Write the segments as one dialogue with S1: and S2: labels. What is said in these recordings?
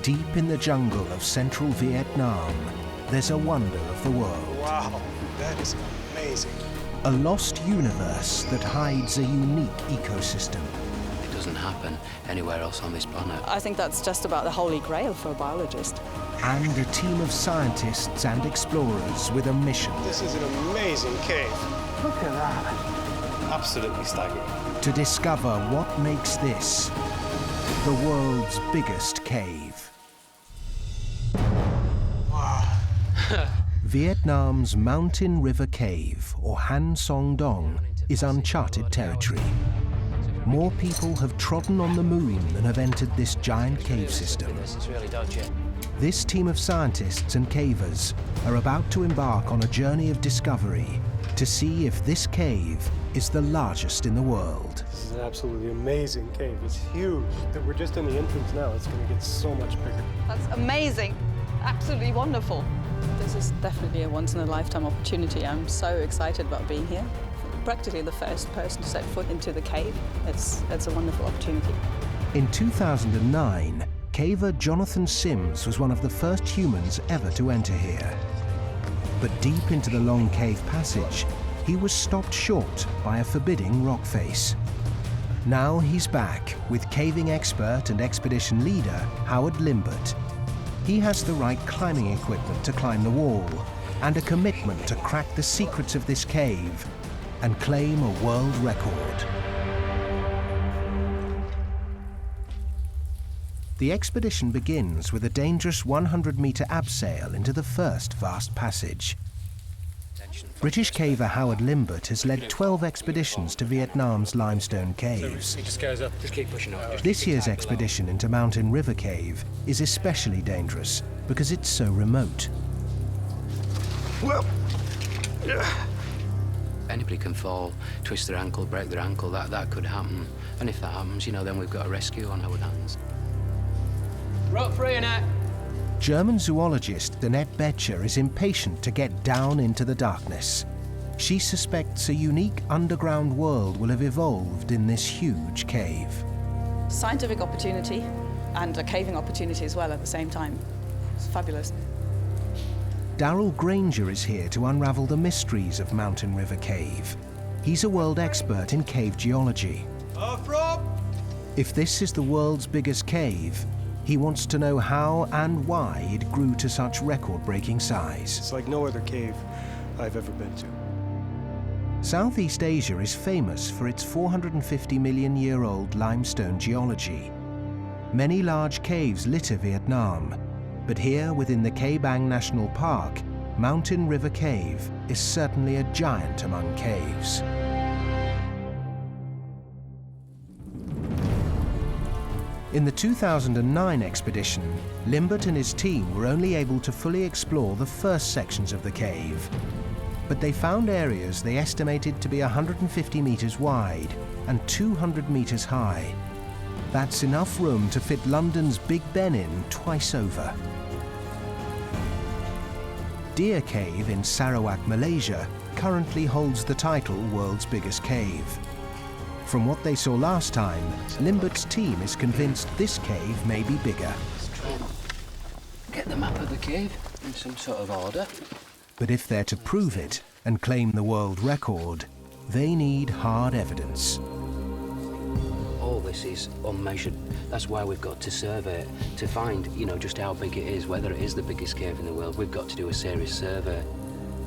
S1: Deep in the jungle of central Vietnam, there's a wonder of the world.
S2: Wow, that is amazing.
S1: A lost universe that hides a unique ecosystem.
S3: It doesn't happen anywhere else on this planet.
S4: I think that's just about the holy grail for a biologist.
S1: And a team of scientists and explorers with a mission.
S2: This is an amazing cave.
S5: Look at that.
S2: Absolutely staggering.
S1: To discover what makes this the world's biggest cave.
S2: Wow.
S1: Vietnam's Mountain River Cave, or Han Song Dong, is uncharted territory. More people have trodden on the moon than have entered this giant cave system.
S3: This is really dodgy.
S1: This team of scientists and cavers are about to embark on a journey of discovery to see if this cave is the largest in the world.
S2: This is an absolutely amazing cave. It's huge. We're just in the entrance now. It's going to get so much bigger.
S4: That's amazing. Absolutely wonderful. This is definitely a once-in-a-lifetime opportunity. I'm so excited about being here. Practically the first person to set foot into the cave. It's a wonderful opportunity.
S1: In 2009, caver Jonathan Sims was one of the first humans ever to enter here. But deep into the long cave passage, he was stopped short by a forbidding rock face. Now he's back with caving expert and expedition leader Howard Limbert. He has the right climbing equipment to climb the wall and a commitment to crack the secrets of this cave and claim a world record. The expedition begins with a dangerous 100-meter abseil into the first vast passage. British caver Howard Limbert has led 12 expeditions to Vietnam's limestone caves.
S3: It just goes up. Just keep pushing up.
S1: This year's expedition into Mountain River Cave is especially dangerous because it's so remote.
S2: Well,
S3: Anybody can fall, twist their ankle, break their ankle. That could happen. And if that happens, you know, then we've got a rescue on our hands. Rope free, Annette.
S1: German zoologist Annette Betcher is impatient to get down into the darkness. She suspects a unique underground world will have evolved in this huge cave.
S4: Scientific opportunity and a caving opportunity as well at the same time. It's fabulous.
S1: Darryl Granger is here to unravel the mysteries of Mountain River Cave. He's a world expert in cave geology. If this is the world's biggest cave, he wants to know how and why it grew to such record-breaking size.
S2: it's like no other cave I've ever been to.
S1: Southeast Asia is famous for its 450-million-year-old limestone geology. Many large caves litter Vietnam, but here within the Cây Bang National Park, Mountain River Cave is certainly a giant among caves. In the 2009 expedition, Limbert and his team were only able to fully explore the first sections of the cave. But they found areas they estimated to be 150 meters wide and 200 meters high. That's enough room to fit London's Big Ben in twice over. Deer Cave in Sarawak, Malaysia, currently holds the title World's Biggest Cave. From what they saw last time, Limbert's team is convinced this cave may be bigger.
S3: Let's try and get the map of the cave in some sort of order.
S1: But if they're to prove it and claim the world record, they need hard evidence.
S3: All this is unmeasured. That's why we've got to survey it, to find, you know, just how big it is, whether it is the biggest cave in the world. We've got to do a serious survey.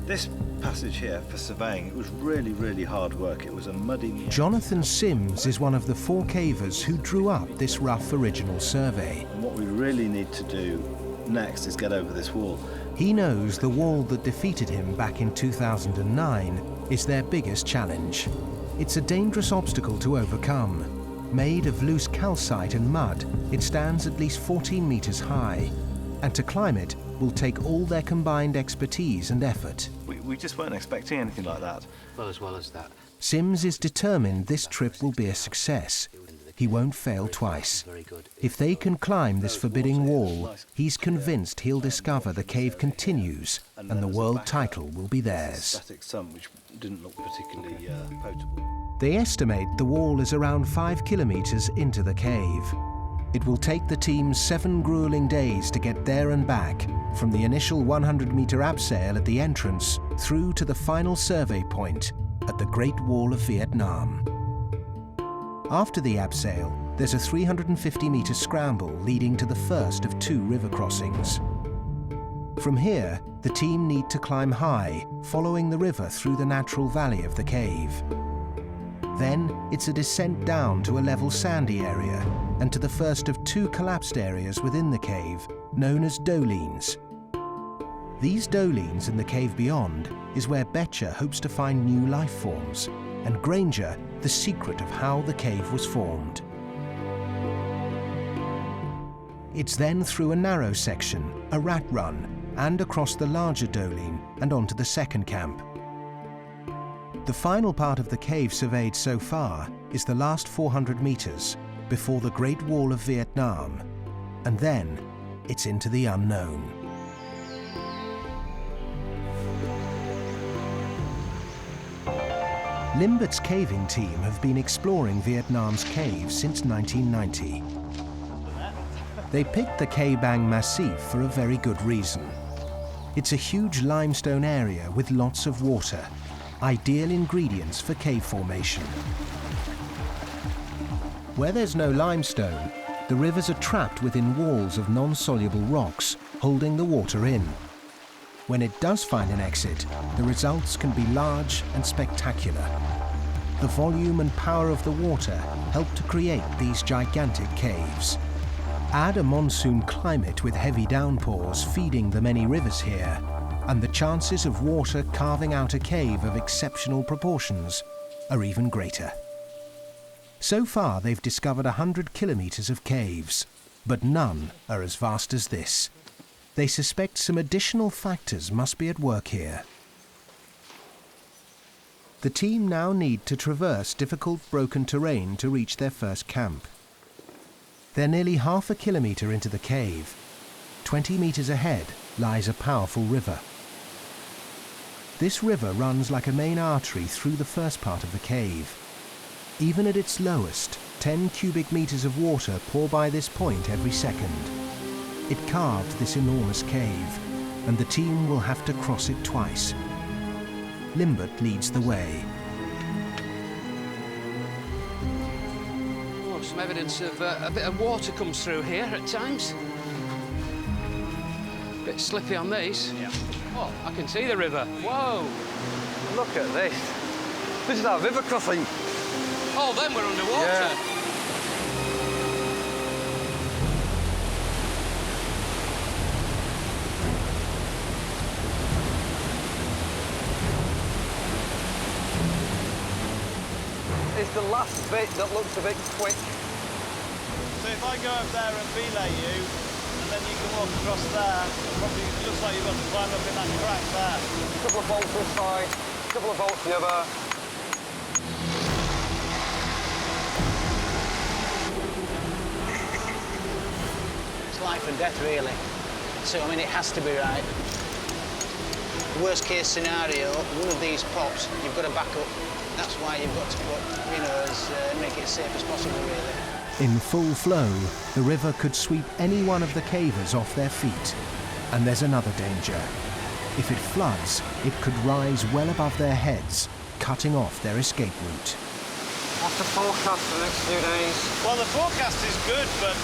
S6: This passage here for surveying, it was really, really hard work. It was a muddy...
S1: Jonathan Sims is one of the 4 cavers who drew up this rough original survey.
S6: And what we really need to do next is get over this wall.
S1: He knows the wall that defeated him back in 2009 is their biggest challenge. It's a dangerous obstacle to overcome. Made of loose calcite and mud, it stands at least 14 meters high, and to climb it will take all their combined expertise and effort.
S6: We just weren't expecting anything like that.
S3: Well as that.
S1: Sims is determined this trip will be a success. He won't fail twice.
S3: Very good.
S1: If they can climb this forbidding wall, he's convinced he'll discover the cave continues and the world title will be theirs.
S6: Static sum, which didn't look particularly potable.
S1: They estimate the wall is around 5 kilometers into the cave. It will take the team 7 grueling days to get there and back, from the initial 100-meter abseil at the entrance through to the final survey point at the Great Wall of Vietnam. After the abseil, there's a 350-meter scramble leading to the first of 2 river crossings. From here, the team need to climb high, following the river through the natural valley of the cave. Then it's a descent down to a level sandy area and to the first of 2 collapsed areas within the cave, known as dolines. These dolines and the cave beyond is where Betcher hopes to find new life forms, and Granger the secret of how the cave was formed. It's then through a narrow section, a rat run, and across the larger doline and onto the second camp. The final part of the cave surveyed so far is the last 400 meters before the Great Wall of Vietnam, and then it's into the unknown. Limbert's caving team have been exploring Vietnam's caves since 1990. They picked the Cay Bang Massif for a very good reason. It's a huge limestone area with lots of water, ideal ingredients for cave formation. Where there's no limestone, the rivers are trapped within walls of non-soluble rocks, holding the water in. When it does find an exit, the results can be large and spectacular. The volume and power of the water help to create these gigantic caves. Add a monsoon climate with heavy downpours feeding the many rivers here, and the chances of water carving out a cave of exceptional proportions are even greater. So far, they've discovered 100 kilometers of caves, but none are as vast as this. They suspect some additional factors must be at work here. The team now need to traverse difficult broken terrain to reach their first camp. They're nearly half a kilometre into the cave. 20 metres ahead lies a powerful river. This river runs like a main artery through the first part of the cave. Even at its lowest, 10 cubic metres of water pour by this point every second. It carved this enormous cave, and the team will have to cross it twice. Limbert leads the way.
S3: Oh, some evidence of a bit of water comes through here at times. Bit slippy on these.
S7: Yeah.
S3: Oh, I can see the river. Whoa!
S7: Look at this. This is our river crossing.
S3: Oh, then we're underwater.
S7: Yeah. It's the last bit that looks a bit quick.
S6: So if I go up there and belay you, and then you can walk across there, probably it looks like you've got to climb up in that crack there.
S7: A couple of bolts this side, a couple of bolts the other.
S8: It's life and death, really. So, I mean, it has to be right. Worst case scenario, one of these pops, you've got to back up. That's why you've got to put, make it as safe as possible, really.
S1: In full flow, the river could sweep any one of the cavers off their feet. And there's another danger. If it floods, it could rise well above their heads, cutting off their escape route.
S7: What's the forecast for the next few days?
S6: Well, the forecast is good, but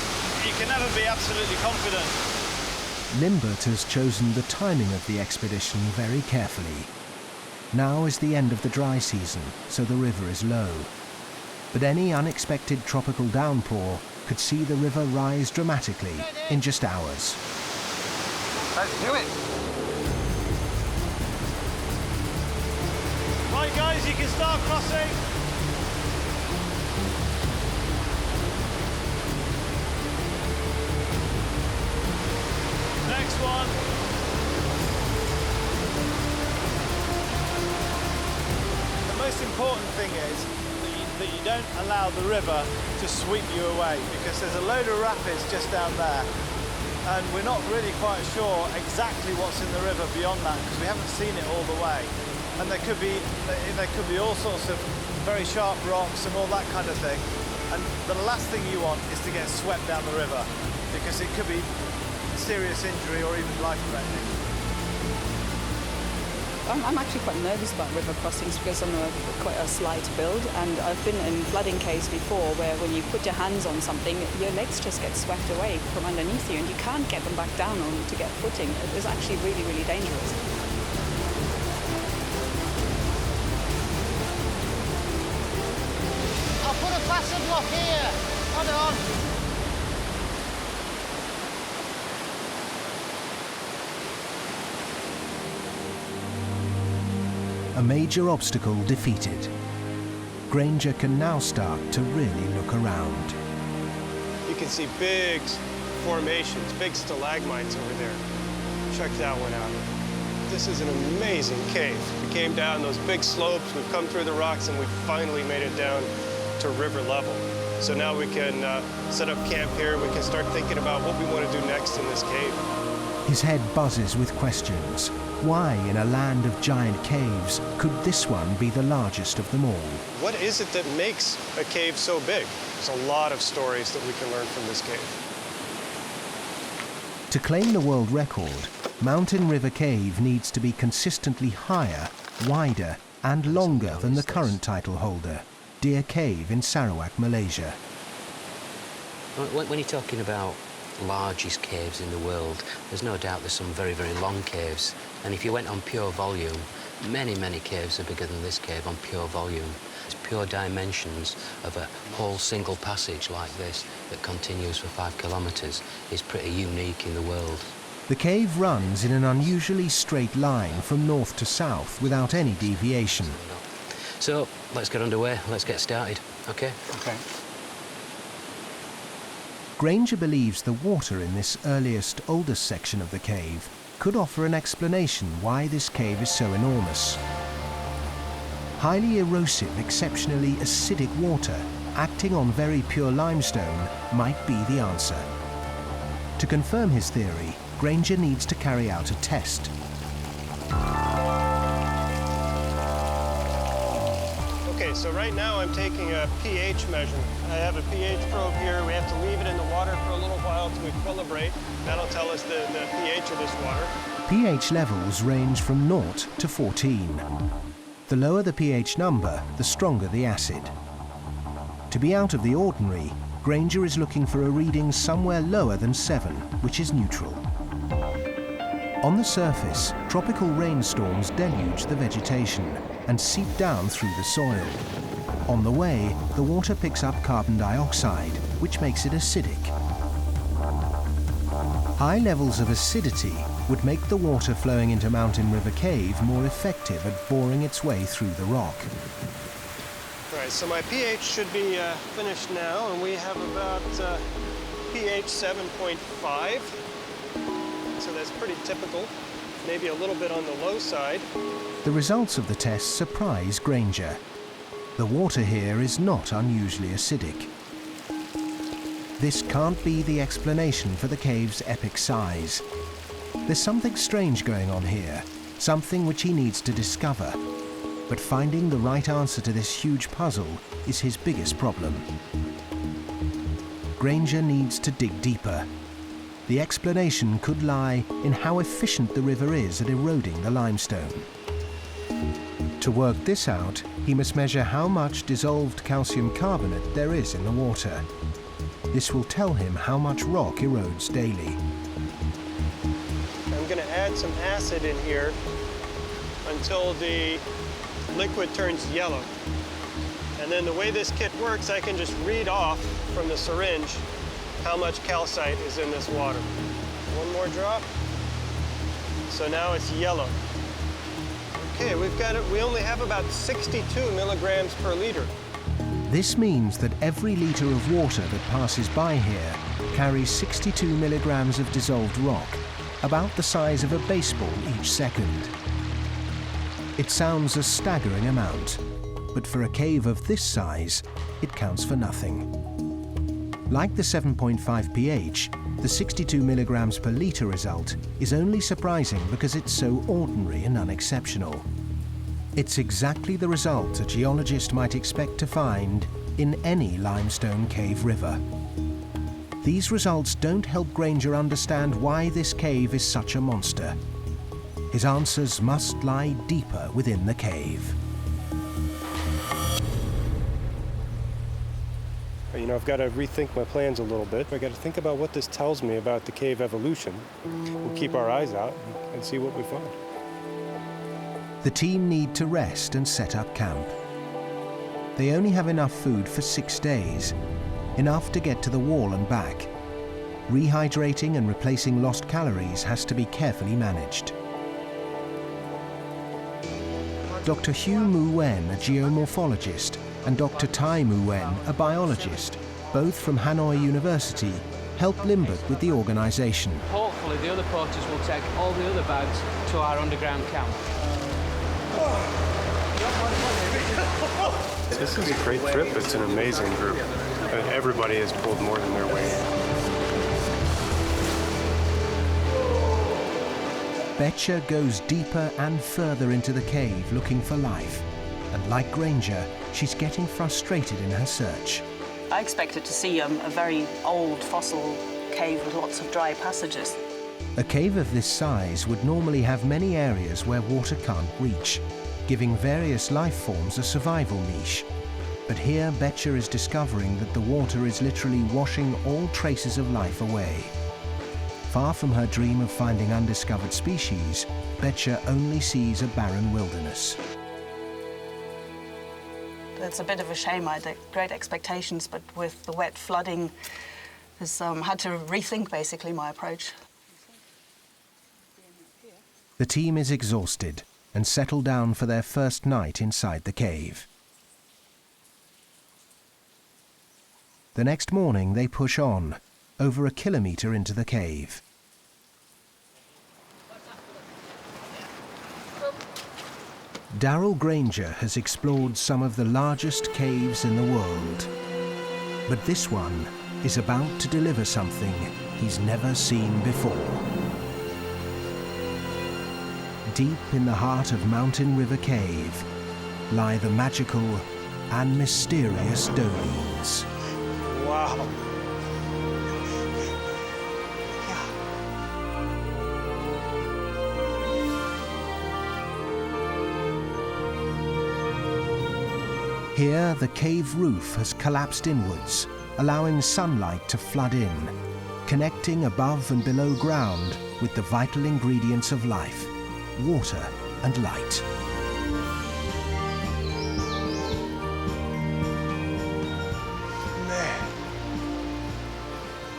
S6: you can never be absolutely confident.
S1: Limbert has chosen the timing of the expedition very carefully. Now is the end of the dry season, so the river is low. But any unexpected tropical downpour could see the river rise dramatically in just hours.
S7: Let's do it.
S6: Right, guys, you can start crossing. Next one. The most important thing is that you don't allow the river to sweep you away, because there's a load of rapids just down there, and we're not really quite sure exactly what's in the river beyond that, because we haven't seen it all the way. And there could be all sorts of very sharp rocks and all that kind of thing. And the last thing you want is to get swept down the river, because it could be serious injury or even life-threatening.
S4: I'm actually quite nervous about river crossings because I'm quite a slight build, and I've been in flooding caves before where when you put your hands on something, your legs just get swept away from underneath you and you can't get them back down on to get footing. It is actually really, really dangerous.
S8: I'll put a passage lock here. Hold on.
S1: A major obstacle defeated. Granger can now start to really look around.
S2: You can see big formations, big stalagmites over there. Check that one out. This is an amazing cave. We came down those big slopes, we've come through the rocks, and we finally made it down to river level. So now we can set up camp here, we can start thinking about what we want to do next in this cave.
S1: His head buzzes with questions. Why, in a land of giant caves, could this one be the largest of them all?
S2: What is it that makes a cave so big? There's a lot of stories that we can learn from this cave.
S1: To claim the world record, Mountain River Cave needs to be consistently higher, wider, and longer than the current title holder, Deer Cave in Sarawak, Malaysia.
S3: When you're talking about largest caves in the world, there's no doubt there's some very, very long caves. And if you went on pure volume, many, many caves are bigger than this cave on pure volume. It's pure dimensions of a whole single passage like this that continues for 5 kilometres is pretty unique in the world.
S1: The cave runs in an unusually straight line from north to south without any deviation.
S3: So let's get underway, let's get started, okay?
S8: Okay.
S1: Granger believes the water in this earliest, oldest section of the cave could offer an explanation why this cave is so enormous. Highly erosive, exceptionally acidic water acting on very pure limestone might be the answer. To confirm his theory, Granger needs to carry out a test.
S2: Okay, so right now I'm taking a pH measurement. I have a pH probe here. We have to leave it in the water for a little while to equilibrate. That'll tell us the pH of this water.
S1: pH levels range from 0 to 14. The lower the pH number, the stronger the acid. To be out of the ordinary, Granger is looking for a reading somewhere lower than 7, which is neutral. On the surface, tropical rainstorms deluge the vegetation and seep down through the soil. On the way, the water picks up carbon dioxide, which makes it acidic. High levels of acidity would make the water flowing into Mountain River Cave more effective at boring its way through the rock.
S2: All right, so my pH should be finished now, and we have about pH 7.5. So that's pretty typical, maybe a little bit on the low side.
S1: The results of the test surprise Granger. The water here is not unusually acidic. This can't be the explanation for the cave's epic size. There's something strange going on here, something which he needs to discover. But finding the right answer to this huge puzzle is his biggest problem. Granger needs to dig deeper. The explanation could lie in how efficient the river is at eroding the limestone. To work this out, he must measure how much dissolved calcium carbonate there is in the water. This will tell him how much rock erodes daily.
S2: I'm going to add some acid in here until the liquid turns yellow. And then the way this kit works, I can just read off from the syringe how much calcite is in this water. One more drop. So now it's yellow. Okay, we only have about 62 milligrams per liter.
S1: This means that every litre of water that passes by here carries 62 milligrams of dissolved rock, about the size of a baseball each second. It sounds a staggering amount, but for a cave of this size, it counts for nothing. Like the 7.5 pH, the 62 milligrams per litre result is only surprising because it's so ordinary and unexceptional. It's exactly the result a geologist might expect to find in any limestone cave river. These results don't help Granger understand why this cave is such a monster. His answers must lie deeper within the cave.
S2: You know, I've got to rethink my plans a little bit. I've got to think about what this tells me about the cave evolution. We'll keep our eyes out and see what we find.
S1: The team need to rest and set up camp. They only have enough food for 6 days, enough to get to the wall and back. Rehydrating and replacing lost calories has to be carefully managed. Dr. Hugh Nguyen, a geomorphologist, and Dr. Tai Nguyen, a biologist, both from Hanoi University, helped Limbert with the organisation.
S9: Hopefully the other porters will take all the other bags to our underground camp.
S2: This is a great trip. It's an amazing group. Everybody has pulled more than their weight.
S1: Betcha goes deeper and further into the cave looking for life. And like Granger, she's getting frustrated in her search.
S4: I expected to see a very old fossil cave with lots of dry passages.
S1: A cave of this size would normally have many areas where water can't reach, giving various life forms a survival niche. But here, Betcha is discovering that the water is literally washing all traces of life away. Far from her dream of finding undiscovered species, Betcha only sees a barren wilderness.
S4: It's a bit of a shame. I had great expectations, but with the wet flooding, I had to rethink basically my approach.
S1: The team is exhausted and settle down for their first night inside the cave. The next morning they push on, over 1 kilometre into the cave. Darrell Granger has explored some of the largest caves in the world. But this one is about to deliver something he's never seen before. Deep in the heart of Mountain River Cave lie the magical and mysterious dolines.
S2: Wow.
S1: Here, the cave roof has collapsed inwards, allowing sunlight to flood in, connecting above and below ground with the vital ingredients of life, water and light.
S2: Man,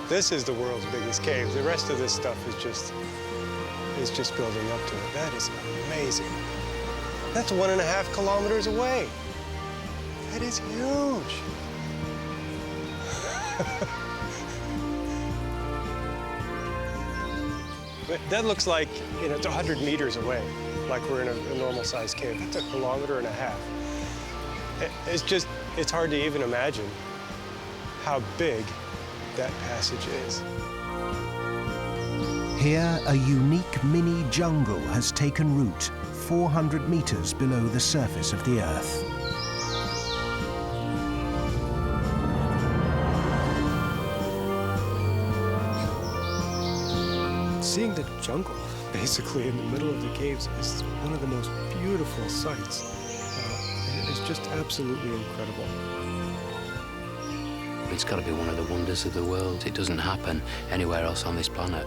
S2: this is the world's biggest cave. The rest of this stuff is just building up to it. That is amazing. That's 1.5 kilometers away. That is huge. But that looks like, you know, it's 100 meters away, like we're in a normal-sized cave. That's 1.5 kilometers. It's hard to even imagine how big that passage is.
S1: Here, a unique mini jungle has taken root 400 meters below the surface of the Earth.
S2: Seeing the jungle, basically, in the middle of the caves is one of the most beautiful sights. It's just absolutely incredible.
S3: It's got to be one of the wonders of the world. It doesn't happen anywhere else on this planet.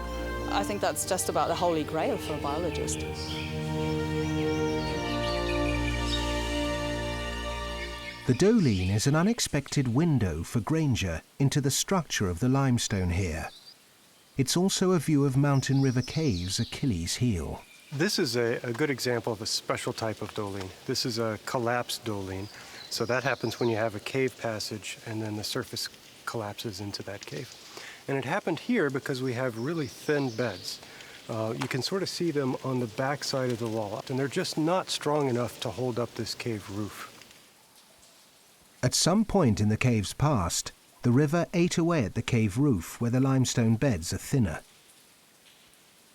S4: I think that's just about the holy grail for a biologist.
S1: The doline is an unexpected window for Granger into the structure of the limestone here. It's also a view of Mountain River Cave's Achilles heel.
S2: This is a good example of a special type of doline. This is a collapsed doline. So that happens when you have a cave passage and then the surface collapses into that cave. And it happened here because we have really thin beds. You can sort of see them on the back side of the wall, and they're just not strong enough to hold up this cave roof.
S1: At some point in the cave's past, the river ate away at the cave roof where the limestone beds are thinner.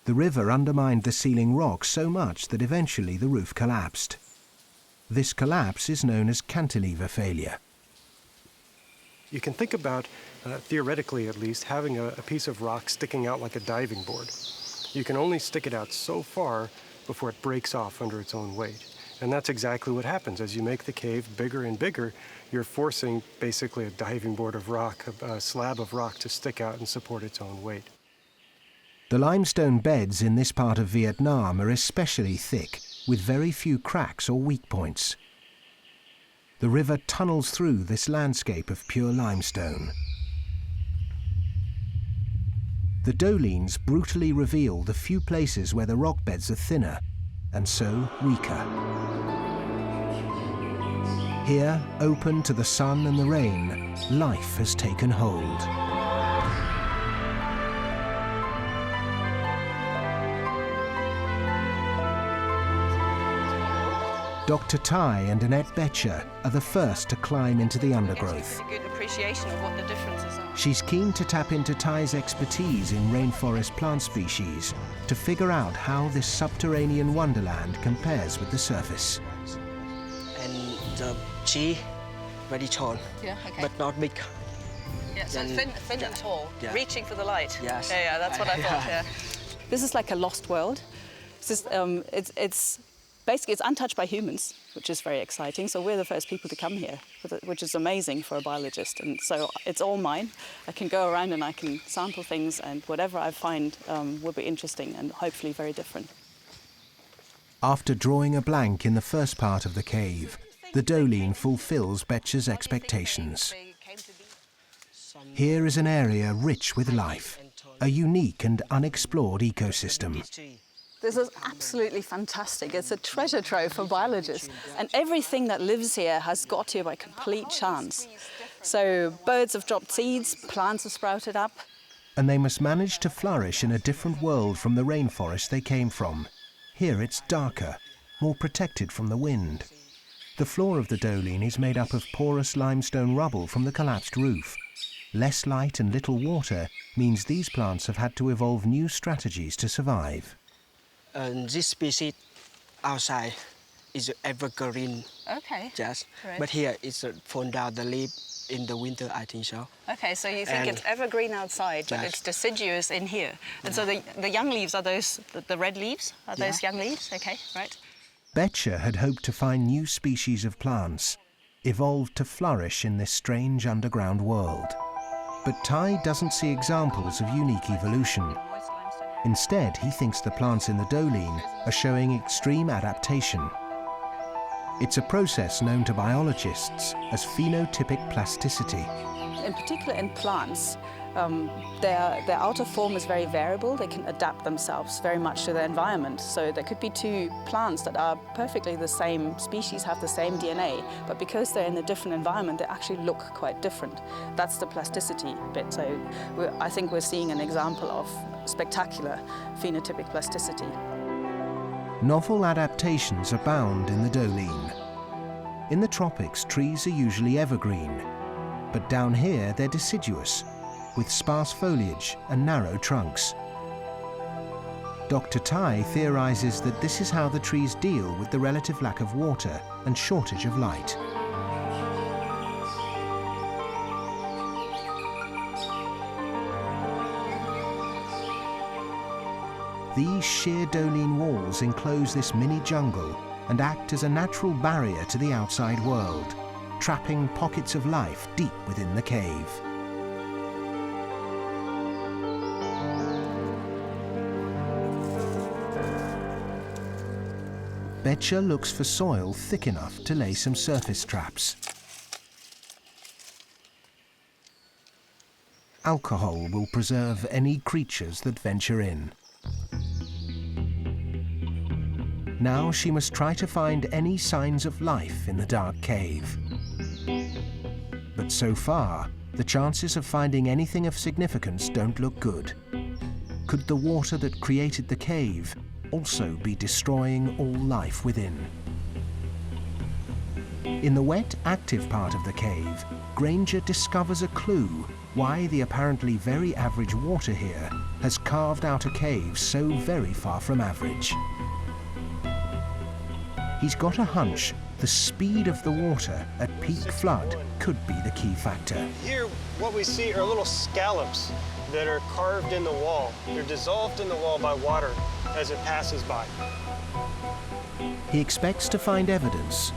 S1: The river undermined the ceiling rock so much that eventually the roof collapsed. This collapse is known as cantilever failure.
S10: You can think about, theoretically at least, having a piece of rock sticking out like a diving board. You can only stick it out so far before it breaks off under its own weight. And that's exactly what happens. As you make the cave bigger and bigger, you're forcing basically a diving board of rock, a slab of rock, to stick out and support its own weight.
S1: The limestone beds in this part of Vietnam are especially thick, with very few cracks or weak points. The river tunnels through this landscape of pure limestone. The dolines brutally reveal the few places where the rock beds are thinner, and so weaker. Here, open to the sun and the rain, life has taken hold. Dr. Tai and Annette Betcher are the first to climb into the undergrowth.
S4: A good appreciation of what the differences are.
S1: She's keen to tap into Tai's expertise in rainforest plant species to figure out how this subterranean wonderland compares with the surface.
S11: And the tree very tall, but not big.
S4: Yeah, so thin and tall, reaching for the light.
S11: Yes.
S4: Yeah, that's what I thought. Yeah. This is like a lost world. This is, it's basically, it's untouched by humans, which is very exciting. So we're the first people to come here, which is amazing for a biologist. And so it's all mine. I can go around and I can sample things, and whatever I find will be interesting and hopefully very different.
S1: After drawing a blank in the first part of the cave, the doline fulfills Betcher's expectations. Here is an area rich with life, a unique and unexplored ecosystem.
S4: This is absolutely fantastic. It's a treasure trove for biologists. And everything that lives here has got here by complete chance. So birds have dropped seeds, plants have sprouted up.
S1: And they must manage to flourish in a different world from the rainforest they came from. Here it's darker, more protected from the wind. The floor of the doline is made up of porous limestone rubble from the collapsed roof. Less light and little water means these plants have had to evolve new strategies to survive.
S11: This species outside is evergreen.
S4: Okay.
S11: Yes.
S4: Right.
S11: But here it's fall down the leaf in the winter, I think so.
S4: Okay, so you think it's evergreen outside, but it's deciduous in here. And so the young leaves, are those the red leaves? Are those young leaves? Okay, right.
S1: Betcher had hoped to find new species of plants, evolved to flourish in this strange underground world. But Tai doesn't see examples of unique evolution. Instead, he thinks the plants in the doline are showing extreme adaptation. It's a process known to biologists as phenotypic plasticity.
S4: In particular in plants, their outer form is very variable. They can adapt themselves very much to their environment. So there could be two plants that are perfectly the same species, have the same DNA, but because they're in a different environment, they actually look quite different. That's the plasticity bit. So I think we're seeing an example of spectacular phenotypic plasticity.
S1: Novel adaptations abound in the doline. In the tropics, trees are usually evergreen, but down here they're deciduous, with sparse foliage and narrow trunks. Dr. Tai theorizes that this is how the trees deal with the relative lack of water and shortage of light. These sheer doline walls enclose this mini jungle and act as a natural barrier to the outside world, trapping pockets of life deep within the cave. Betcher looks for soil thick enough to lay some surface traps. Alcohol will preserve any creatures that venture in. Now she must try to find any signs of life in the dark cave. But so far, the chances of finding anything of significance don't look good. Could the water that created the cave also be destroying all life within? In the wet, active part of the cave, Granger discovers a clue why the apparently very average water here has carved out a cave so very far from average. He's got a hunch the speed of the water at peak flood could be the key factor.
S2: Here, what we see are little scallops that are carved in the wall. They're dissolved in the wall by water as it passes by.
S1: He expects to find evidence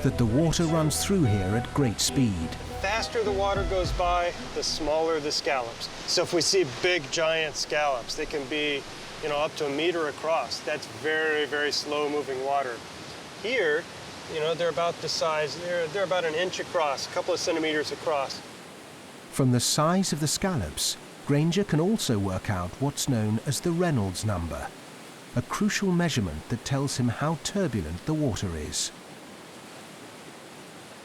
S1: that the water runs through here at great speed.
S2: The faster the water goes by, the smaller the scallops. So if we see big, giant scallops, they can be, up to 1 meter across. That's very, very slow-moving water. Here, they're about the size, they're about 1 inch across, a couple of centimeters across.
S1: From the size of the scallops, Granger can also work out what's known as the Reynolds number, a crucial measurement that tells him how turbulent the water is.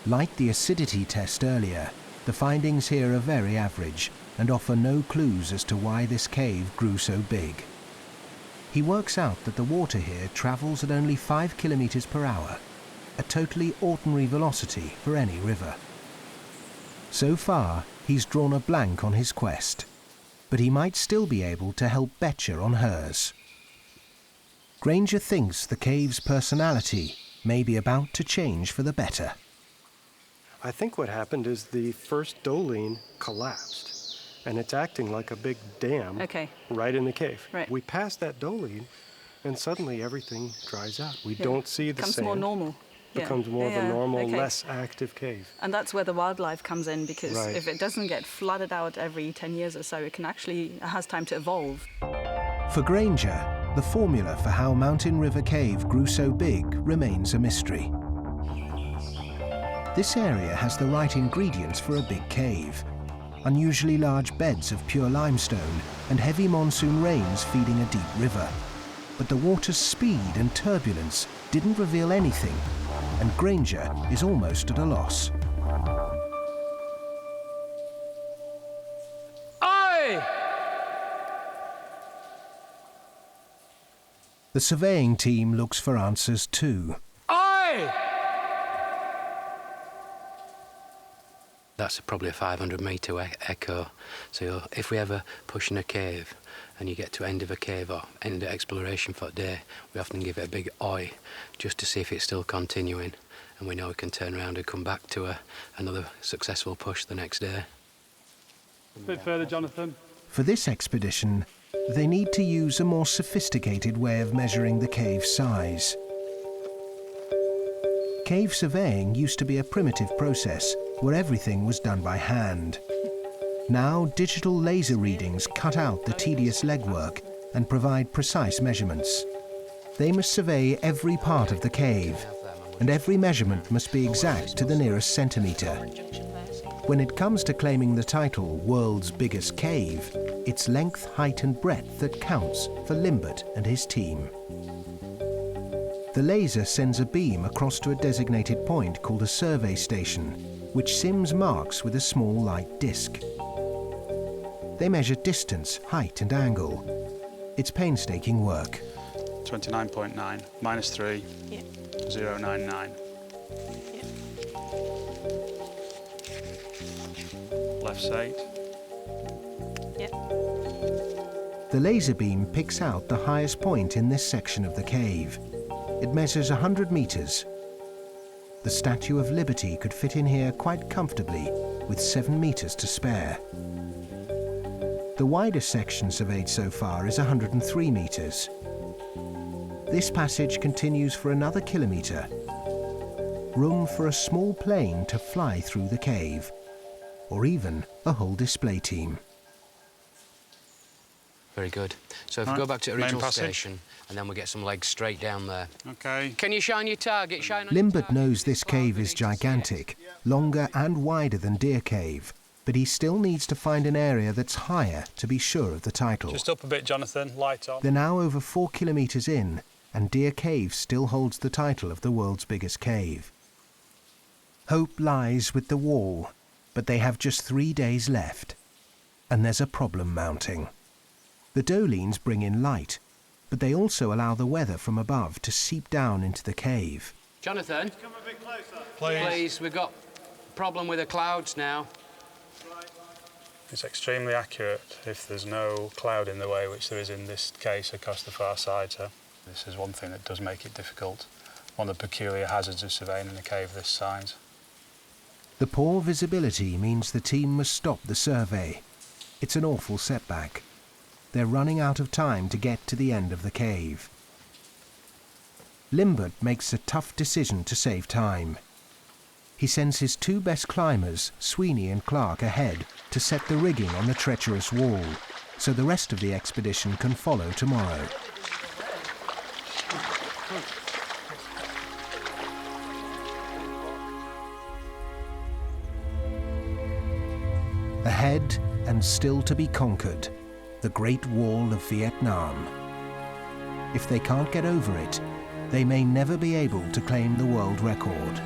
S1: Like the acidity test earlier, the findings here are very average and offer no clues as to why this cave grew so big. He works out that the water here travels at only 5 kilometers per hour, a totally ordinary velocity for any river. So far, he's drawn a blank on his quest, but he might still be able to help Betcher on hers. Granger thinks the cave's personality may be about to change for the better.
S10: I think what happened is the first doline collapsed, and it's acting like a big dam right in the cave.
S4: Right.
S10: We passed that doline, and suddenly everything dries out. We don't see the
S4: becomes
S10: sand.
S4: more normal.
S10: Becomes more of a normal, less active cave.
S4: And that's where the wildlife comes in, because
S10: Right.
S4: if it doesn't get flooded out every 10 years or so, it has time to evolve.
S1: For Granger, the formula for how Mountain River Cave grew so big remains a mystery. This area has the right ingredients for a big cave. Unusually large beds of pure limestone and heavy monsoon rains feeding a deep river. But the water's speed and turbulence didn't reveal anything, and Granger is almost at a loss.
S9: Aye!
S1: The surveying team looks for answers too.
S9: Aye!
S3: That's probably a 500-metre echo. So if we ever push in a cave and you get to end of a cave or end of exploration for a day, we often give it a big oi just to see if it's still continuing. And we know we can turn around and come back to another successful push the next day.
S6: A bit further, Jonathan.
S1: For this expedition, they need to use a more sophisticated way of measuring the cave's size. Cave surveying used to be a primitive process where everything was done by hand. Now, digital laser readings cut out the tedious legwork and provide precise measurements. They must survey every part of the cave, and every measurement must be exact to the nearest centimetre. When it comes to claiming the title World's Biggest Cave, it's length, height and breadth that counts for Limbert and his team. The laser sends a beam across to a designated point called a survey station, which Sims marks with a small light disc. They measure distance, height and angle. It's painstaking work.
S6: 29.9 minus 3, 0.99. Left's 8.
S1: The laser beam picks out the highest point in this section of the cave. It measures 100 meters. The Statue of Liberty could fit in here quite comfortably, with 7 meters to spare. The widest section surveyed so far is 103 meters. This passage continues for another kilometre. Room for a small plane to fly through the cave, or even a whole display team.
S3: Very good. So if we go back to the original station, and then we get some legs straight down there.
S6: OK.
S3: Can you shine your target? Shine on
S1: Limbert knows this cave is gigantic, longer and wider than Deer Cave, but he still needs to find an area that's higher to be sure of the title.
S6: Just up a bit, Jonathan. Light on.
S1: They're now over 4 kilometres in, and Deer Cave still holds the title of the world's biggest cave. Hope lies with the wall, but they have just 3 days left, and there's a problem mounting. The dolines bring in light, but they also allow the weather from above to seep down into the cave.
S3: Jonathan,
S6: Come a bit closer.
S3: please, we've got a problem with the clouds now.
S6: It's extremely accurate if there's no cloud in the way, which there is in this case across the far side. So this is one thing that does make it difficult.
S12: one of the peculiar hazards of surveying in a cave this size.
S1: The poor visibility means the team must stop the survey. It's an awful setback. They're running out of time to get to the end of the cave. Limbert makes a tough decision to save time. He sends his two best climbers, Sweeney and Clark, ahead to set the rigging on the treacherous wall, so the rest of the expedition can follow tomorrow. Ahead, and still to be conquered, the Great Wall of Vietnam. If they can't get over it, they may never be able to claim the world record.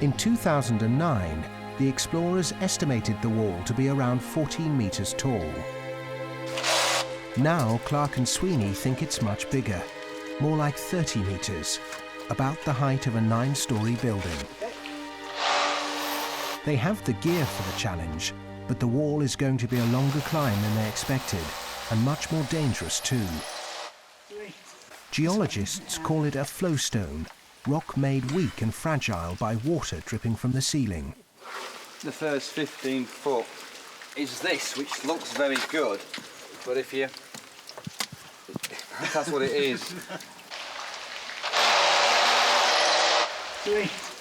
S1: In 2009, the explorers estimated the wall to be around 14 meters tall. Now Clark and Sweeney think it's much bigger, more like 30 meters, about the height of a 9-story building. They have the gear for the challenge, but the wall is going to be a longer climb than they expected, and much more dangerous too. Geologists call it a flowstone, rock made weak and fragile by water dripping from the ceiling.
S7: The first 15 foot is this, which looks very good, but if that's what it is.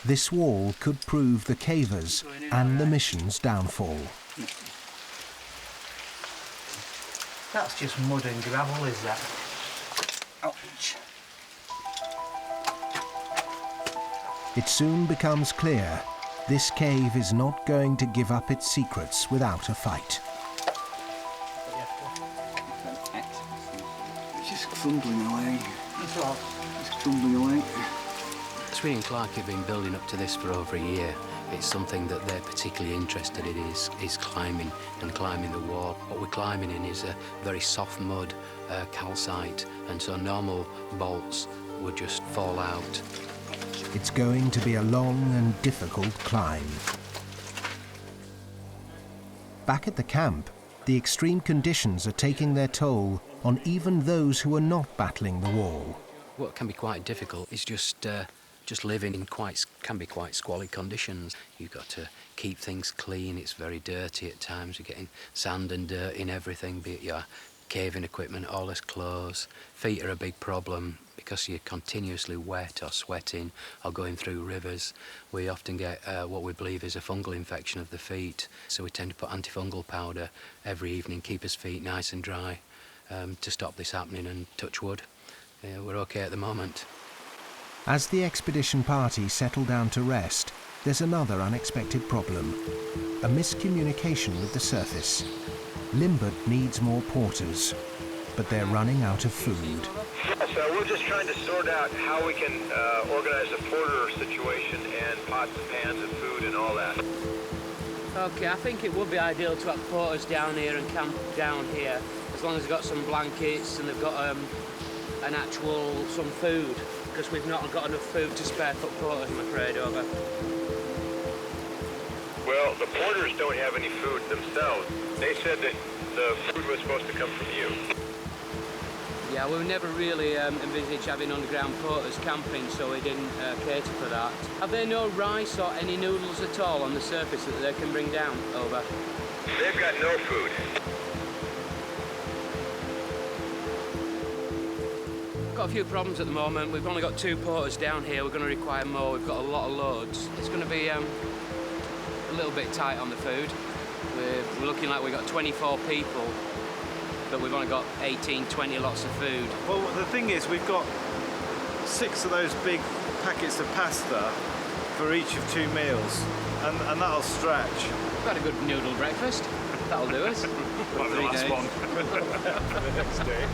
S1: This wall could prove the cavers and the mission's downfall.
S9: That's just mud and gravel, is that?
S7: Ouch.
S1: It soon becomes clear this cave is not going to give up its secrets without a fight.
S7: It's just crumbling away. It's crumbling away.
S3: Sweeney and Clark have been building up to this for over a year. It's something that they're particularly interested in is climbing and climbing the wall. What we're climbing in is a very soft mud, calcite, and so normal bolts would just fall out.
S1: It's going to be a long and difficult climb. Back at the camp, the extreme conditions are taking their toll on even those who are not battling the wall.
S3: What can be quite difficult is just living in can be quite squalid conditions. You've got to keep things clean. It's very dirty at times. You're getting sand and dirt in everything, be it your caving equipment, all this clothes. Feet are a big problem because you're continuously wet or sweating or going through rivers. We often get what we believe is a fungal infection of the feet, so we tend to put antifungal powder every evening, keep his feet nice and dry to stop this happening, and touch wood. We're okay at the moment.
S1: As the expedition party settle down to rest, there's another unexpected problem. A miscommunication with the surface. Limbert needs more porters, but they're running out of food.
S13: So we're just trying to sort out how we can organize a porter situation and pots and pans and food and all that.
S9: Okay, I think it would be ideal to have porters down here and camp down here, as long as they've got some blankets and they've got some food, because we've not got enough food to spare for porters, I'm afraid, over.
S13: Well, the porters don't have any food themselves. They said that the food was supposed to come from you.
S9: Yeah, we never really envisaged having underground porters camping, so we didn't cater for that. Have they no rice or any noodles at all on the surface that they can bring down over?
S13: They've got no food.
S9: Got a few problems at the moment. We've only got 2 porters down here. We're going to require more. We've got a lot of loads. It's going to be a little bit tight on the food. We're looking like we've got 24 people, but we've only got 18, 20 lots of food.
S6: Well, the thing is, we've got 6 of those big packets of pasta for each of 2 meals, and that'll stretch.
S9: We've had a good noodle breakfast. That'll do us.
S13: Well, the last one. The next day.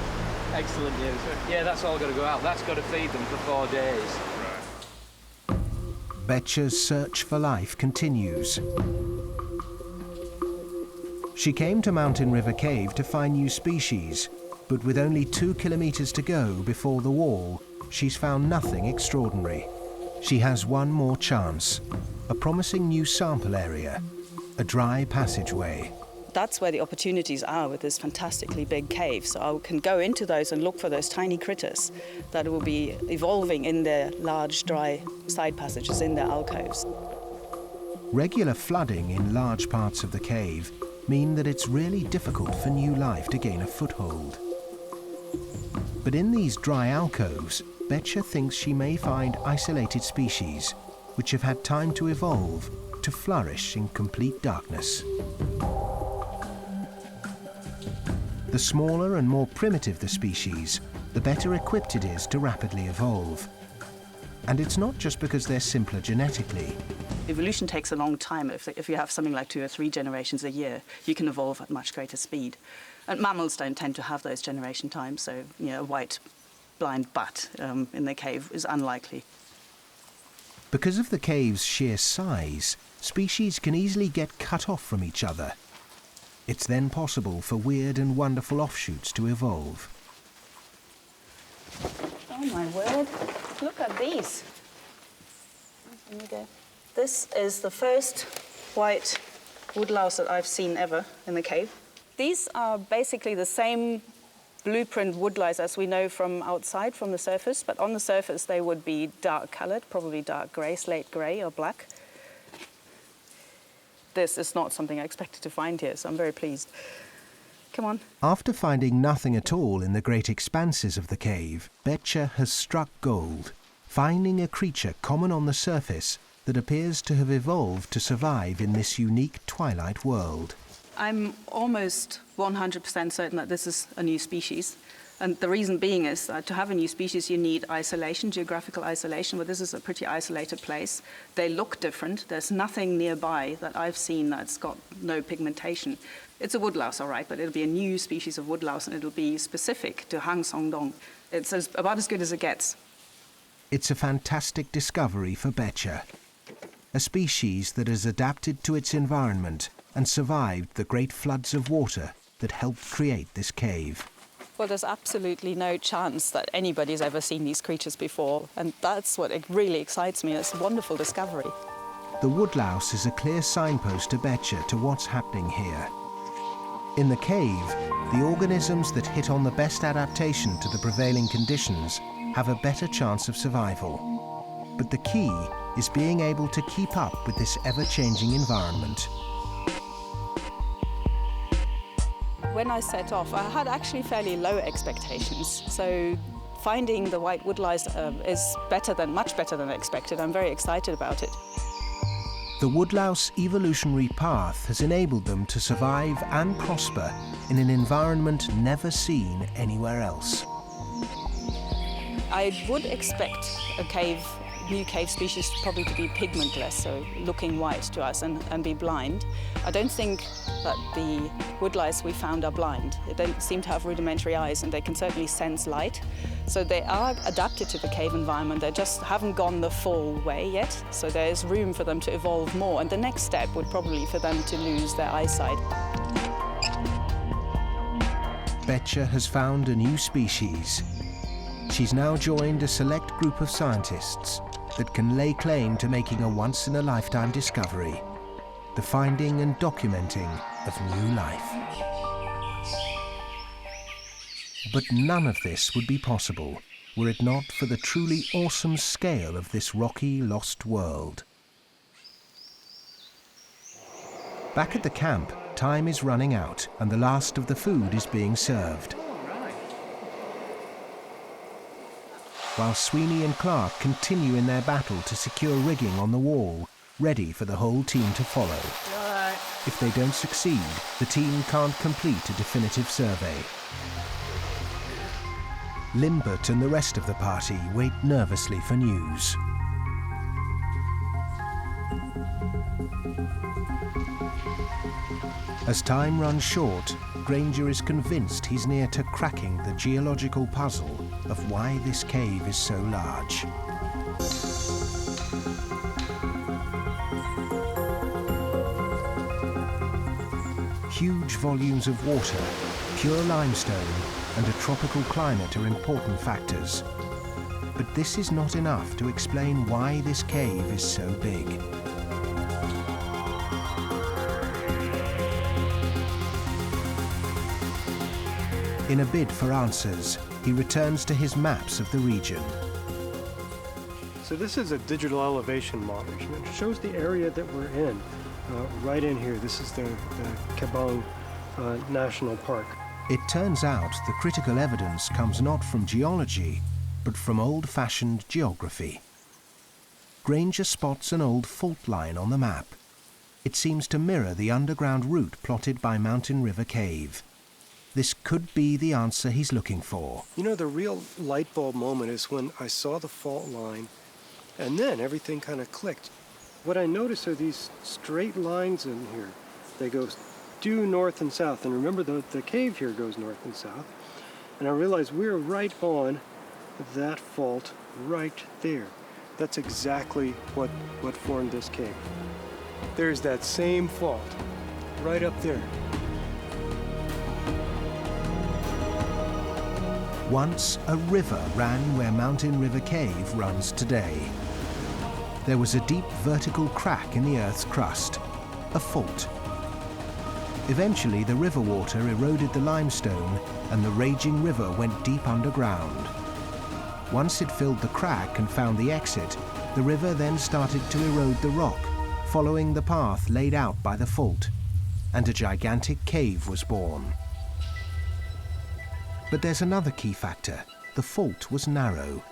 S9: Excellent news. Yeah, that's all got to go out. That's got to feed them for 4 days.
S13: Right.
S1: Betcha's search for life continues. She came to Mountain River Cave to find new species, but with only 2 kilometers to go before the wall, she's found nothing extraordinary. She has one more chance, a promising new sample area, a dry passageway.
S4: That's where the opportunities are with this fantastically big cave. So I can go into those and look for those tiny critters that will be evolving in their large, dry side passages in their alcoves.
S1: Regular flooding in large parts of the cave mean that it's really difficult for new life to gain a foothold. But in these dry alcoves, Betcha thinks she may find isolated species which have had time to evolve to flourish in complete darkness. The smaller and more primitive the species, the better equipped it is to rapidly evolve. And it's not just because they're simpler genetically.
S4: Evolution takes a long time. If you have something like 2 or 3 generations a year, you can evolve at much greater speed. And mammals don't tend to have those generation times, so a white blind bat in the cave is unlikely.
S1: Because of the cave's sheer size, species can easily get cut off from each other. It's then possible for weird and wonderful offshoots to evolve.
S4: Oh my word, look at these. There you go. This is the first white woodlouse that I've seen ever in the cave. These are basically the same blueprint woodlice as we know from outside, from the surface, but on the surface they would be dark coloured, probably dark grey, slate grey or black. This is not something I expected to find here, so I'm very pleased. Come on.
S1: After finding nothing at all in the great expanses of the cave, Betcha has struck gold, finding a creature common on the surface that appears to have evolved to survive in this unique twilight world.
S4: I'm almost 100% certain that this is a new species. And the reason being is that to have a new species, you need isolation, geographical isolation, but this is a pretty isolated place. They look different. There's nothing nearby that I've seen that's got no pigmentation. It's a woodlouse, all right, but it'll be a new species of woodlouse, and it'll be specific to Hang Song Dong. It's about as good as it gets.
S1: It's a fantastic discovery for Betcha, a species that has adapted to its environment and survived the great floods of water that helped create this cave.
S4: Well, there's absolutely no chance that anybody's ever seen these creatures before, and that's what really excites me. It's a wonderful discovery.
S1: The woodlouse is a clear signpost to Betcha to what's happening here. In the cave, the organisms that hit on the best adaptation to the prevailing conditions have a better chance of survival. But the key is being able to keep up with this ever-changing environment.
S4: When I set off, I had actually fairly low expectations. So finding the white woodlice is much better than I expected. I'm very excited about it.
S1: The woodlouse evolutionary path has enabled them to survive and prosper in an environment never seen anywhere else.
S4: I would expect new cave species probably to be pigmentless, so looking white to us and be blind. I don't think that the woodlice we found are blind. They don't seem to have rudimentary eyes, and they can certainly sense light. So they are adapted to the cave environment. They just haven't gone the full way yet, so there's room for them to evolve more. And the next step would probably for them to lose their eyesight.
S1: Betcha has found a new species. She's now joined a select group of scientists that can lay claim to making a once-in-a-lifetime discovery, the finding and documenting of new life. But none of this would be possible were it not for the truly awesome scale of this rocky, lost world. Back at the camp, time is running out and the last of the food is being served. While Sweeney and Clark continue in their battle to secure rigging on the wall, ready for the whole team to follow. If they don't succeed, the team can't complete a definitive survey. Limbert and the rest of the party wait nervously for news. As time runs short, Granger is convinced he's near to cracking the geological puzzle of why this cave is so large. Huge volumes of water, pure limestone, and a tropical climate are important factors. But this is not enough to explain why this cave is so big. In a bid for answers, he returns to his maps of the region.
S10: So this is a digital elevation model. It shows the area that we're in, right in here. This is the Kabang National Park.
S1: It turns out the critical evidence comes not from geology, but from old-fashioned geography. Granger spots an old fault line on the map. It seems to mirror the underground route plotted by Mountain River Cave. This could be the answer he's looking for.
S10: You know, the real light bulb moment is when I saw the fault line, and then everything kind of clicked. What I noticed are these straight lines in here. They go due north and south, and remember the cave here goes north and south. And I realized we're right on that fault right there. That's exactly what formed this cave. There's that same fault right up there.
S1: Once a river ran where Mountain River Cave runs today. There was a deep vertical crack in the Earth's crust, a fault. Eventually the river water eroded the limestone and the raging river went deep underground. Once it filled the crack and found the exit, the river then started to erode the rock, following the path laid out by the fault, and a gigantic cave was born. But there's another key factor. The fault was narrow.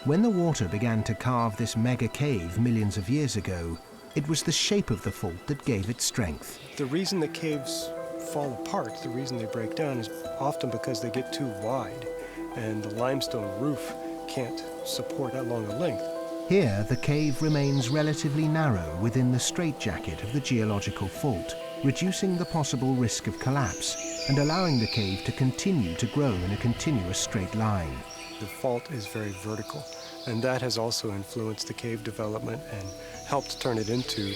S1: When the water began to carve this mega cave millions of years ago, it was the shape of the fault that gave it strength.
S10: The reason the caves fall apart, the reason they break down, is often because they get too wide, and the limestone roof can't support that long a length.
S1: Here, the cave remains relatively narrow within the straitjacket of the geological fault, reducing the possible risk of collapse and allowing the cave to continue to grow in a continuous straight line.
S10: The fault is very vertical, and that has also influenced the cave development and helped turn it into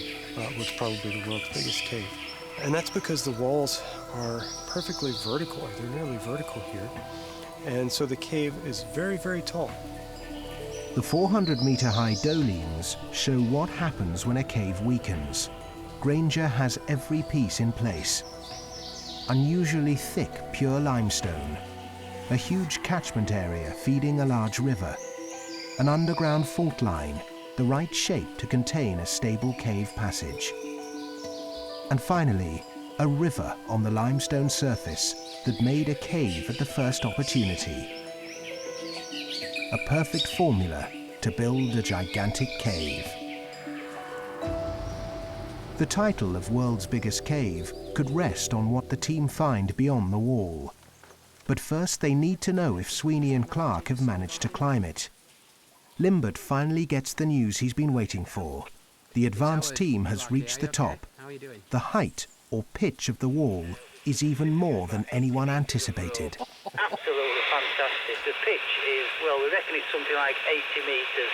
S10: what's probably the world's biggest cave. And that's because the walls are perfectly vertical. They're nearly vertical here. And so the cave is very, very tall.
S1: The 400-meter-high dolines show what happens when a cave weakens. Granger has every piece in place. Unusually thick, pure limestone, a huge catchment area feeding a large river, an underground fault line, the right shape to contain a stable cave passage. And finally, a river on the limestone surface that made a cave at the first opportunity. A perfect formula to build a gigantic cave. The title of World's Biggest Cave could rest on what the team find beyond the wall. But first they need to know if Sweeney and Clark have managed to climb it. Limbert finally gets the news he's been waiting for. The advanced team has reached the top. The height or pitch of the wall is even more than anyone anticipated.
S14: Absolutely fantastic. The pitch is, well, we reckon it's something like 80 metres.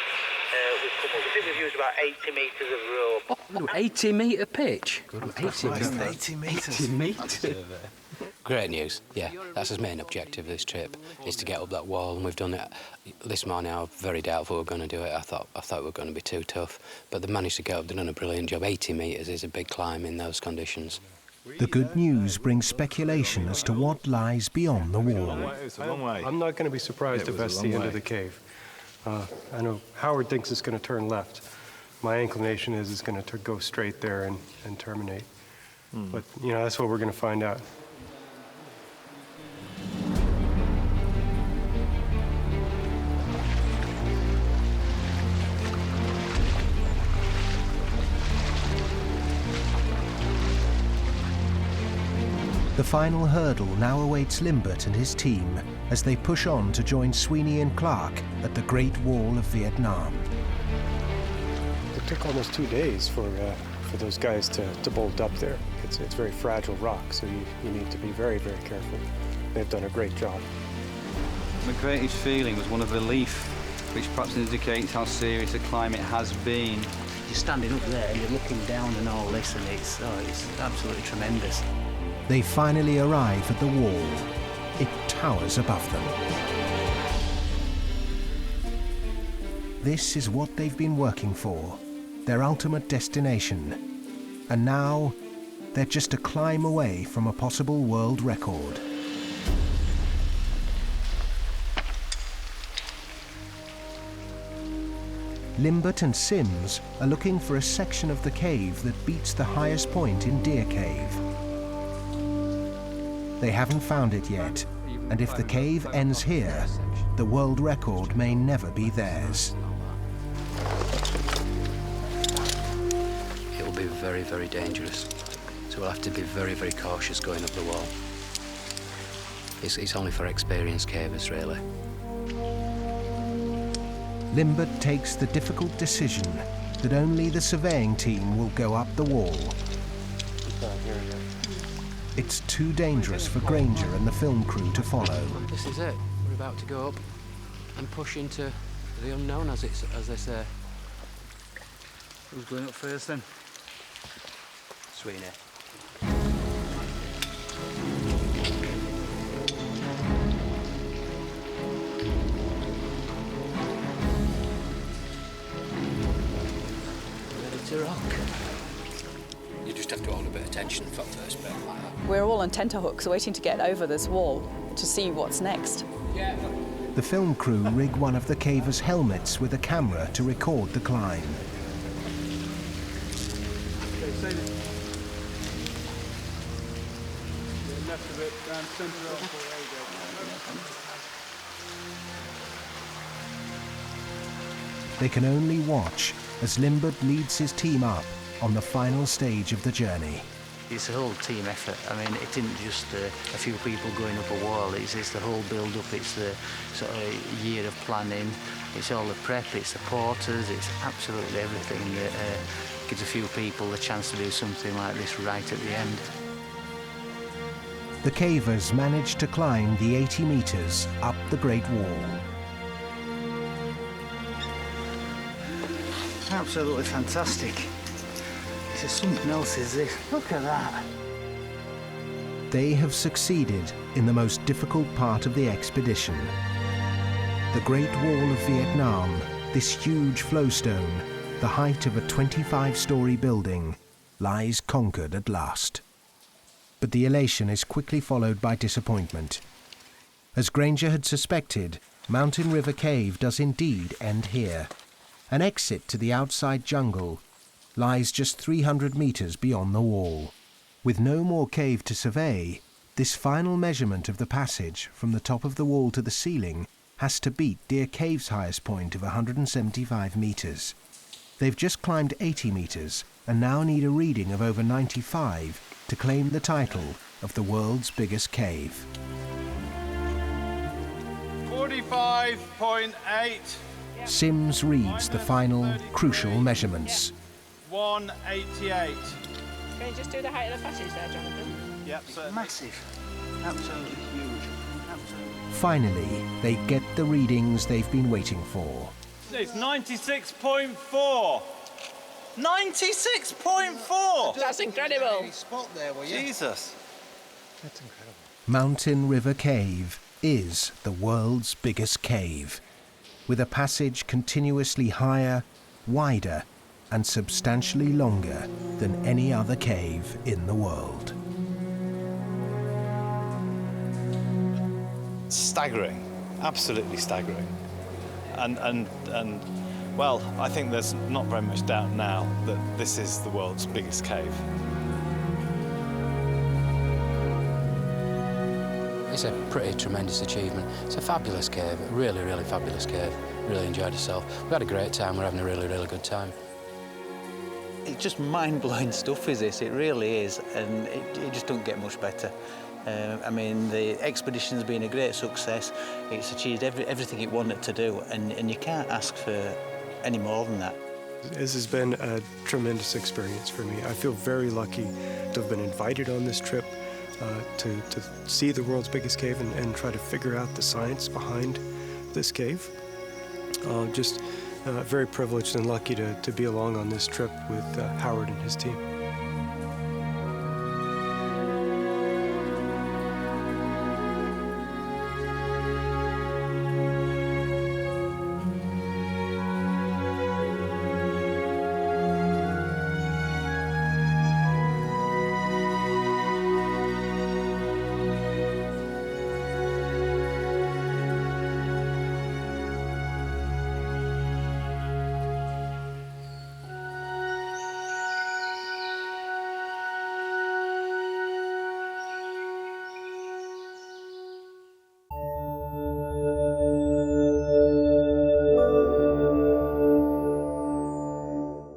S14: We've come up. I think we've used about 80 metres of rope.
S9: 80-metre pitch?
S6: 80 metres.
S3: Great news, yeah. That's his main objective of this trip, is to get up that wall, and we've done it. This morning I was very doubtful we were going to do it. I thought we were going to be too tough, but they managed to get up. They've done a brilliant job. 80 metres is a big climb in those conditions.
S1: The good news brings speculation as to what lies beyond the wall.
S10: I'm not going to be surprised if that's the end of the cave. I know Howard thinks it's going to turn left. My inclination is it's going to go straight there and terminate. But, you know, that's what we're going to find out.
S1: The final hurdle now awaits Limbert and his team as they push on to join Sweeney and Clark at the Great Wall of Vietnam.
S10: It took almost 2 days for those guys to bolt up there. It's very fragile rock, so you need to be very, very careful. They've done a great job.
S7: My greatest feeling was one of relief, which perhaps indicates how serious a climb it has been.
S8: You're standing up there and you're looking down and all this, and it's absolutely tremendous.
S1: They finally arrive at the wall. It towers above them. This is what they've been working for, their ultimate destination. And now, they're just a climb away from a possible world record. Limbert and Sims are looking for a section of the cave that beats the highest point in Deer Cave. They haven't found it yet, and if the cave ends here, the world record may never be theirs.
S3: It will be very, very dangerous. So we'll have to be very, very cautious going up the wall. It's only for experienced cavers, really.
S1: Limbert takes the difficult decision that only the surveying team will go up the wall. It's too dangerous for Granger and the film crew to follow.
S9: This is it. We're about to go up and push into the unknown, as they say.
S6: Who's going up first then?
S3: Sweeney.
S9: To rock.
S3: You just have to hold a bit of tension for the first bit like that.
S4: We're all on tenterhooks waiting to get over this wall to see what's next.
S9: Yeah.
S1: The film crew rig one of the cavers' helmets with a camera to record the climb.
S6: Left of it, down centre of
S1: They can only watch as Limbert leads his team up on the final stage of the journey.
S15: It's a whole team effort. I mean, it isn't just a few people going up a wall. It's the whole build-up. It's the sort of year of planning. It's all the prep. It's the porters. It's absolutely everything that gives a few people the chance to do something like this right at the end.
S1: The cavers managed to climb the 80 metres up the Great Wall.
S15: Absolutely fantastic. This is something else, is this? Look at that.
S1: They have succeeded in the most difficult part of the expedition. The Great Wall of Vietnam, this huge flowstone, the height of a 25-storey building, lies conquered at last. But the elation is quickly followed by disappointment. As Granger had suspected, Mountain River Cave does indeed end here. An exit to the outside jungle lies just 300 metres beyond the wall. With no more cave to survey, this final measurement of the passage from the top of the wall to the ceiling has to beat Deer Cave's highest point of 175 metres. They've just climbed 80 metres and now need a reading of over 95 to claim the title of the world's biggest cave.
S6: 45.8.
S1: Sims reads the final, crucial measurements.
S6: 188.
S4: Can you just do the height of the passage there, Jonathan?
S6: Yep, so
S15: massive. Absolutely huge. Absolutely.
S1: Finally, they get the readings they've been waiting for.
S6: It's 96.4. 96.4!
S4: That's incredible.
S8: Spot there, were you?
S6: Jesus.
S10: That's incredible.
S1: Mountain River Cave is the world's biggest cave, with a passage continuously higher, wider, and substantially longer than any other cave in the world.
S6: Staggering, absolutely staggering. And well, I think there's not very much doubt now that this is the world's biggest cave.
S3: It's a pretty tremendous achievement. It's a fabulous cave, a really, really fabulous cave. Really enjoyed yourself. We had a great time. We're having a really, really good time.
S15: It's just mind-blowing stuff, is this? It really is, and it just don't get much better. I mean, the expedition's been a great success. It's achieved everything it wanted to do, and you can't ask for any more than that.
S10: This has been a tremendous experience for me. I feel very lucky to have been invited on this trip to see the world's biggest cave and try to figure out the science behind this cave. Just very privileged and lucky to be along on this trip with Howard and his team.